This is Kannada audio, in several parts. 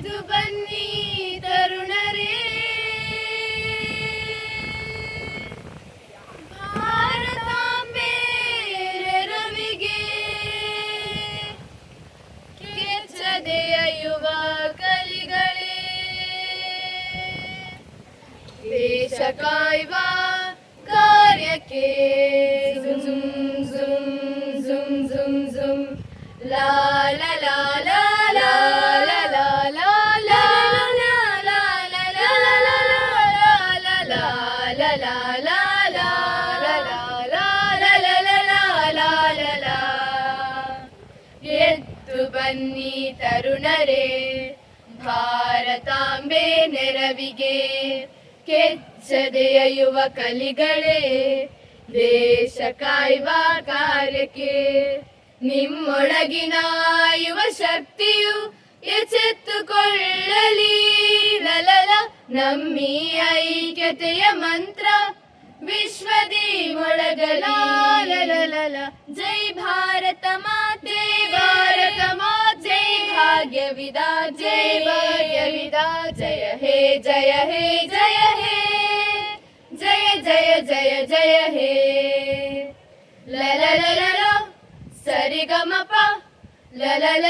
ಎದ್ದು ಬನ್ನಿ ತರುಣರೇ, ಭಾರತಾಂಬೆ ರವಿಗೆ ಕೆಚ್ಚದೆಯ ಯುವ ಕಲಿಗಳೇ, ದೇಶ ಕಾಯುವ ಕಾರ್ಯಕ್ಕೆ ಝುಮ್ ಝುಮ್ ಝುಮ್ ಝುಮ್ ಝುಮ್ ಲಾ ಲಾ ಲಾ ಲಾ ಲಾ ಲಾ ಲಾ ಲಾ ಲಾ ಲಾ ಲಾ ಲಾ. ಎದ್ದು ಬನ್ನಿ ತರುಣರೇ, ಭಾರತಾಂಬೆ ನೆರವಿಗೆ ಕೆಚ್ಚದೆಯ ಯುವ ಕಲಿಗಳೇ, ದೇಶ ಕಾಯುವ ಕಾರ್ಯಕ್ಕೆ ನಿಮ್ಮೊಳಗಿನ ಯುವ ಶಕ್ತಿಯು ಎಚ್ಚೆತ್ತುಕೊಳ್ಳಲಿ. ಲಲಲ ನಮ್ಮಿ ಐಕ್ಯತೆಯ ಮಂತ್ರ ವಿಶ್ವದಿ ಮೊಳಗಲಿ. ಲಲಲ ಜೈ ಭಾರತ ಮಾತೆ, ಭಾರತ ಮಾತೆ, ಜೈ ಭಾಗ್ಯ ವಿದಾ, ಜೈ ಭಾಗ್ಯ ವಿದಾ, ಜಯ ಹೇ ಜಯ ಹೇ ಜಯ ಹೇ, ಜಯ ಜಯ ಜಯ ಜಯ ಹೇ. ಲಲಲ ಸರಿಗಮಪ ಲಲಲ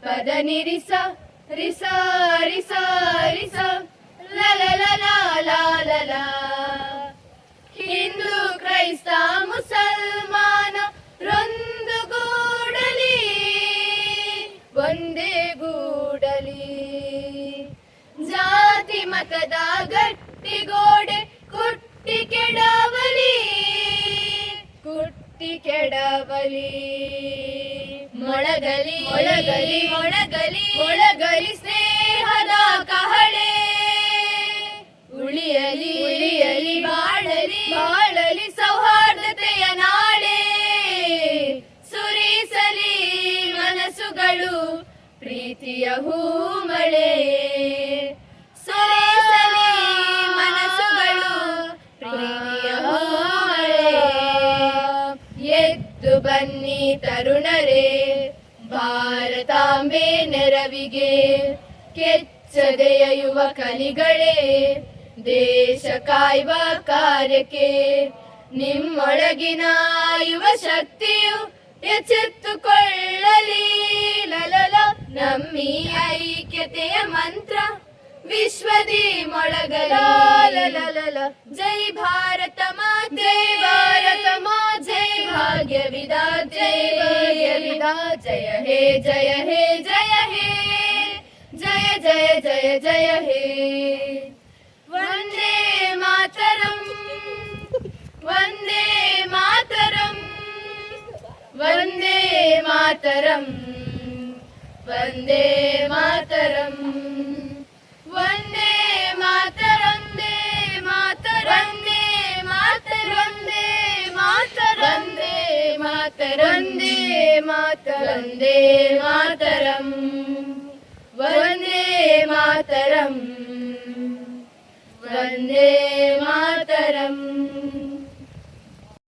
ಪದ ನಿರಿಸ ರಿಸ ರಿಸ ರಿಸ ಲಲಲ. ಹಿಂದೂ ಕ್ರೈಸ್ತ ಮುಸಲ್ಮಾನ ರೊಂದುಗೂಡಲಿ, ಒಂದೇ ಗೂಡಲಿ. ಜಾತಿ ಮತದ ಗಟ್ಟಿಗೋಡೆ ಕುಟ್ಟಿ ಕೆಡವಲಿ, ಕುಟ್ಟಿ ಕೆಡವಲಿ. ಮೊಳಗಲಿ ಮೊಳಗಲಿ ಮೊಳಗಲಿ ಮೊಳಗಲಿ ಸ್ನೇಹದ ಕಹಳೆ, ಉಳಿಯಲಿ ಉಳಿಯಲಿ ಬಾಳಲಿ ಬಾಳಲಿ ಸೌಹಾರ್ದತೆಯ ನಾಳೆ. ಸುರಿಸಲಿ ಮನಸ್ಸುಗಳು ಪ್ರೀತಿಯ ಹೂಮಳೆ, ಸುರಿಸಲಿ ಮನಸ್ಸುಗಳು ಪ್ರೀತಿಯ ಹೂಮಳೆ. ಎದ್ದು ಬನ್ನಿ ತರುಣರೇ, ಭಾರತಾಂಬೆ ನೆರವಿಗೆ ಕೆಚ್ಚದೆಯ ಯುವ ಕಲಿಗಳೇ, ದೇಶ ಕಾಯುವ ಕಾರ್ಯಕ್ಕೆ ನಿಮ್ಮೊಳಗಿನ ಯುವ ಶಕ್ತಿಯು ಎಚ್ಚೆತ್ತುಕೊಳ್ಳಲಿ. ಲಲಲ ನಮ್ಮಿ ಐಕ್ಯತೆಯ ಮಂತ್ರ ವಿಶ್ವದಿ ಮೊಳಗಲ. ಜೈ ಭಾರತ ಮಾತೆ, ಜೈ ಭಾರತ ಮಾತೆ, ಜೈ ಭಾಗ್ಯ ವಿದಾ, ಜೈ ಭಾಗ್ಯ ವಿದಾ, ಜಯ ಹೇ ಜಯ ಹೇ ಜಯ ಹೇ, ಜಯ ಜಯ ಜಯ ಜಯ ಹೇ. ವಂದೇ ಮಾತರಂ, ವಂದೇ ಮಾತರಂ, ವಂದೇ ಮಾತರಂ, ವಂದೇ ಮಾತರಂ, ವಂದೇ ಮಾತರಂ, ವಂದೇ ಮಾತರಂ, ವಂದೇ ಮಾತರಂ, ವಂದೇ ಮಾತರಂ, ವಂದೇ ಮಾತರಂ, ವಂದೇ ಮಾತರಂ, ವಂದೇ ಮಾತರಂ, ವಂದೇ ಮಾತರಂ.